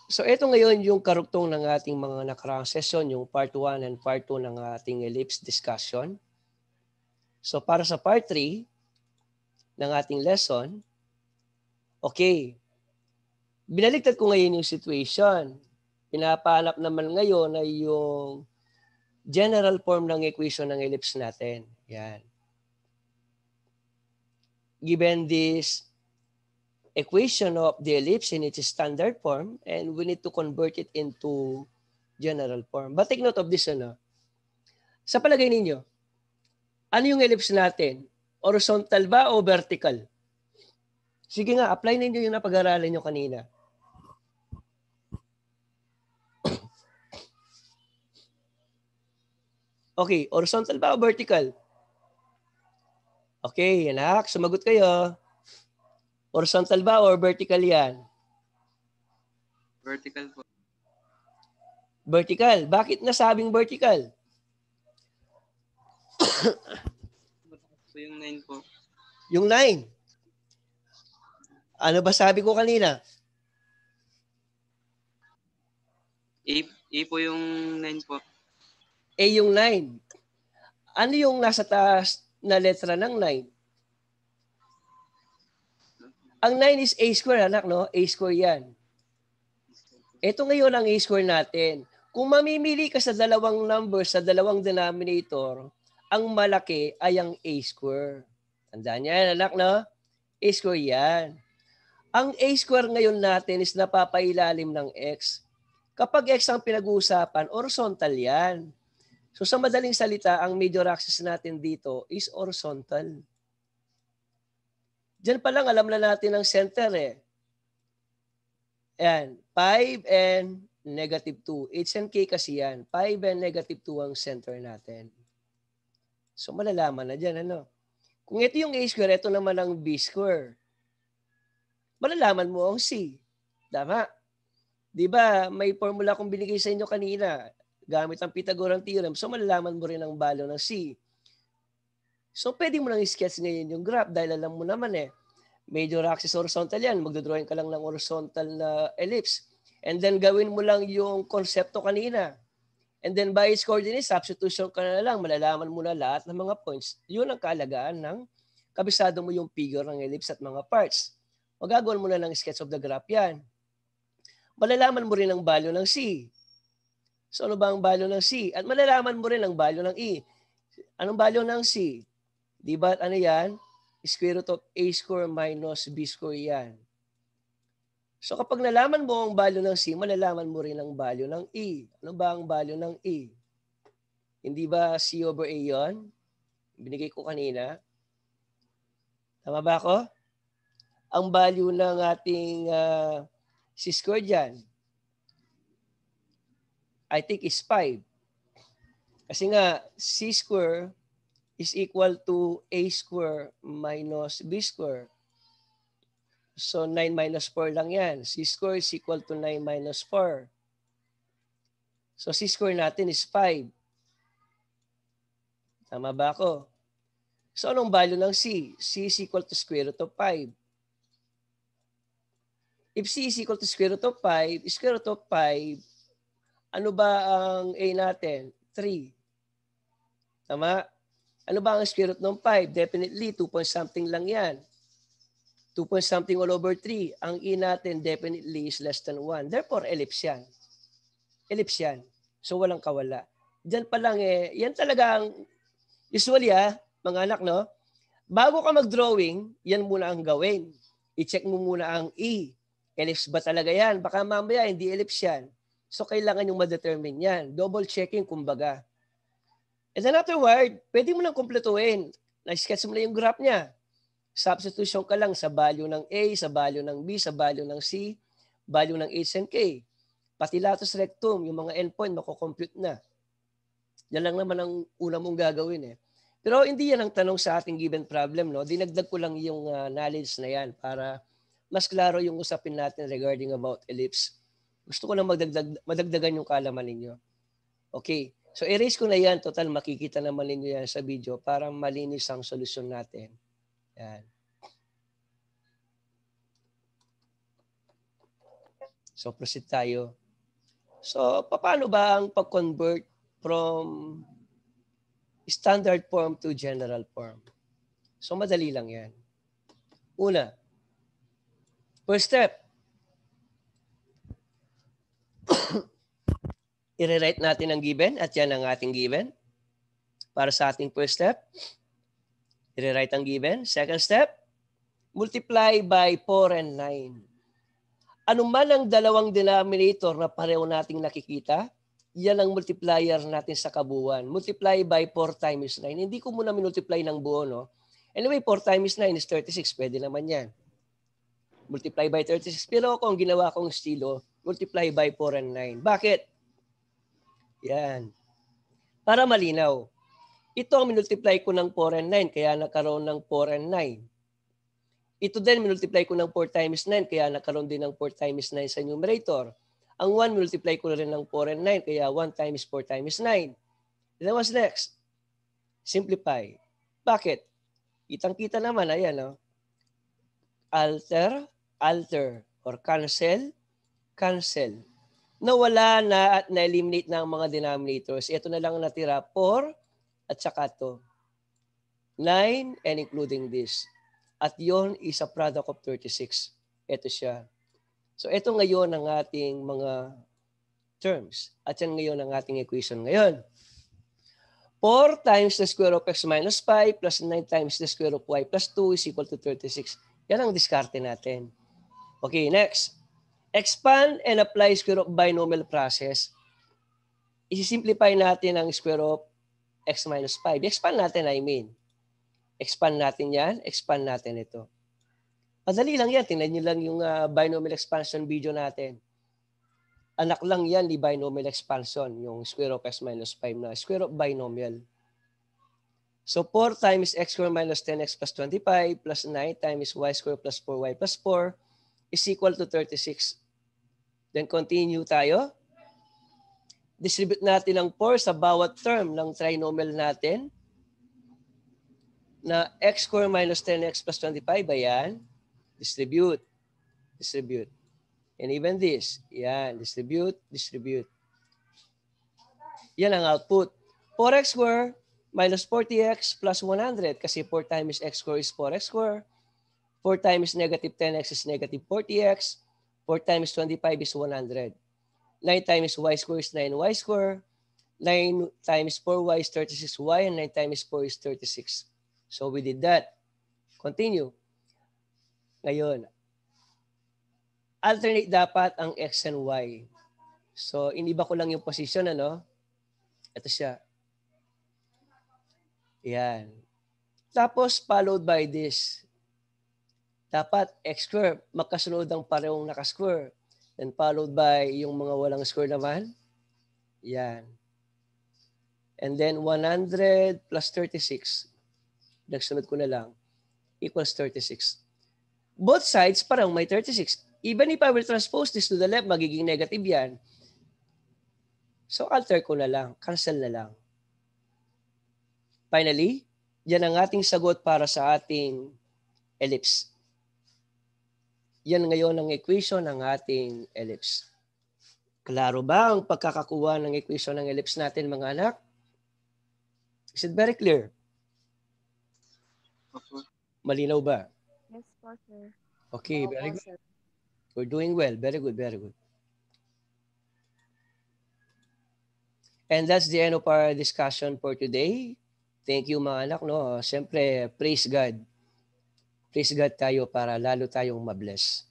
So ito ngayon yung karugtong ng ating mga nakaraang session, yung part 1 and part 2 ng ating ellipse discussion. So para sa part 3 ng ating lesson, okay, binaligtad ko ngayon yung situation. Pinapahanap naman ngayon ay yung general form ng equation ng ellipse natin. Yan. Given this equation of the ellipse in its standard form, and we need to convert it into general form. But take note of this, ano? Sa palagay ninyo, ano yung ellipse natin? Horizontal ba o vertical? Sige nga, apply ninyo yung napag-aralan nyo kanina. Okay, horizontal ba o vertical? Okay, anak, sumagot kayo. Horizontal ba or vertical yan? Vertical po. Vertical. Bakit nasabing vertical? So, yung 9 po. Yung 9. Ano ba sabi ko kanina? A po yung 9 po. A yung 9. Ano yung nasa taas na letra ng 9? Ang 9 is A square, anak, no? A square yan. Ito ngayon ang A square natin. Kung mamimili ka sa dalawang numbers, sa dalawang denominator, ang malaki ay ang A square. Tandaan niya, anak, no? A square yan. Ang A square ngayon natin is napapailalim ng X. Kapag X ang pinag-uusapan, horizontal yan. So sa madaling salita, ang major axis natin dito is horizontal. Diyan pa lang alam na natin ang center eh. Ayan, 5 and negative 2. H and K kasi yan. 5 and negative 2 ang center natin. So malalaman na dyan, ano? Kung ito yung A square, ito naman ang B square. Malalaman mo ang C. Tama? Di ba, may formula akong binigay sa inyo kanina gamit ang Pythagorean theorem. So malalaman mo rin ang value ng C. So pwede mo lang i-sketch ngayon yung graph dahil alam mo naman eh. Major axis horizontal yan. Magdodrawing ka lang ng horizontal na ellipse. And then gawin mo lang yung konsepto kanina. And then by its coordinates, substitution ka na lang. Malalaman mo na lahat ng mga points. Yun ang kaalagaan ng kabisado mo yung figure ng ellipse at mga parts. Magagawan mo na ng sketch of the graph yan. Malalaman mo rin ang value ng C. So ano ba ang value ng C? At malalaman mo rin ang value ng E. Anong value ng C? Di ba ano yan? Square root of A square minus B square yan. So kapag nalaman mo ang value ng C, malalaman mo rin ang value ng E. Ano ba ang value ng E? Hindi ba C over A yon? Binigay ko kanina. Tama ba ako? Ang value ng ating C square dyan, I think is 5. Kasi nga, C square is equal to A square minus B square. So 9 minus 4 lang yan. C square is equal to 9 minus 4. So C square natin is 5. Tama ba ako? So anong value ng C? C is equal to square root of 5. If C is equal to square root of 5, square root of 5, ano ba ang A natin? 3. Tama? Ano ba ang square root ng 5? Definitely, 2 point something lang yan. 2 point something all over 3. Ang E natin definitely is less than 1. Therefore, ellipse yan. Ellipse yan. So, walang kawala. Diyan pa lang yan talaga ang, usually mga anak, no? Bago ka mag-drawing, yan muna ang gawin. I-check mo muna ang E. Ellipse ba talaga yan? Baka mamaya hindi ellipse yan. So, kailangan yung ma-determine yan. Double checking, kumbaga. And then afterward, pwede mo nang kumpletuhin. Na-sketch mo na yung graph niya. Substitution ka lang sa value ng A, sa value ng B, sa value ng C, value ng H and K. Pati latus rectum, yung mga endpoint, makocompute na. Yan lang naman ang una mong gagawin eh. Pero hindi yan ang tanong sa ating given problem, no? Dinagdag ko lang yung knowledge na yan para mas klaro yung usapin natin regarding about ellipse. Gusto ko lang madagdagan yung kaalaman ninyo. Okay. So erase ko na yan. Total, makikita naman ninyo yan sa video para malinis ang solusyon natin. Yan. So proceed tayo. So paano ba ang pag-convert from standard form to general form? So madali lang yan. Una, first step, i-rewrite natin ang given at yan ang ating given. Para sa ating first step, i-rewrite ang given. Second step, multiply by 4 and 9. Ano man ang dalawang denominator na pareho nating nakikita, yan ang multiplier natin sa kabuuan. Multiply by 4 times 9. Hindi ko muna minultiply ng buo, no? Anyway, 4 times 9 is 36. Pwede naman yan. Multiply by 36. Pero ako ang ginawa kong estilo, multiply by 4 and 9. Bakit? Yan. Para malinaw. Ito ang minultiply ko ng 4 and 9, kaya nagkaroon ng 4 and 9. Ito din, minultiply ko ng 4 times 9, kaya nagkaroon din ng 4 times 9 sa numerator. Ang 1, minultiply ko rin ng 4 and 9, kaya 1 times 4 times 9. Then what's next? Simplify. Bakit? Kitang-kita naman, ayan, no? Alter, or cancel, cancel. Nawala na at na-eliminate na ang mga denominators. Ito na lang natira, 4 at saka to. 9 and including this. At yon is a product of 36. Ito siya. So ito ngayon ang ating mga terms. At yan ngayon ang ating equation ngayon. 4 times the square of x minus 5 plus 9 times the square of y plus 2 is equal to 36. Yan ang diskarte natin. Okay, next. Expand and apply square of binomial process. Isi-simplify natin ang square of x minus 5. Expand natin, I mean. Expand natin yan. Expand natin ito. Madali lang yan. Tingnan nyo lang yung binomial expansion video natin. Anak lang yan ni binomial expansion, yung square of x minus 5 na square of binomial. So 4 times x square minus 10x plus 25 plus 9 times y square plus 4y plus 4 is equal to 36. Then continue tayo. Distribute natin ang 4 sa bawat term ng trinomial natin na x square minus 10x plus 25. Ayan. Distribute. Distribute. And even this. Yan. Distribute. Distribute. Yan ang output. 4x square minus 40x plus 100 kasi 4 times x square is 4x square. 4 times negative 10x is negative 40x. 4 times 25 is 100. 9 times y square is 9y square. 9 times 4y is 36y and 9 times 4 is 36. So we did that. Continue. Ngayon, alternate dapat ang x and y. So iniba ko lang yung position, ano? Ito siya. Yan. Tapos followed by this. Dapat x square, magkasunod ang parehong naka-square. Then followed by yung mga walang square naman. Yan. And then 100 plus 36. Nagsunod ko na lang. Equals 36. Both sides parang may 36. Even if I will transpose this to the left, magiging negative yan. So alter ko na lang. Cancel na lang. Finally, yan ang ating sagot para sa ating ellipse. Yan ngayon ang equation ng ating ellipse. Klaro ba ang pagkakakuha ng equation ng ellipse natin, mga anak? Is it very clear? Malinaw ba? Yes po, sir. Okay, very good. We're doing well. Very good, very good. And that's the end of our discussion for today. Thank you, mga anak. No? Siyempre, praise God. Praise God tayo para lalo tayong mabless.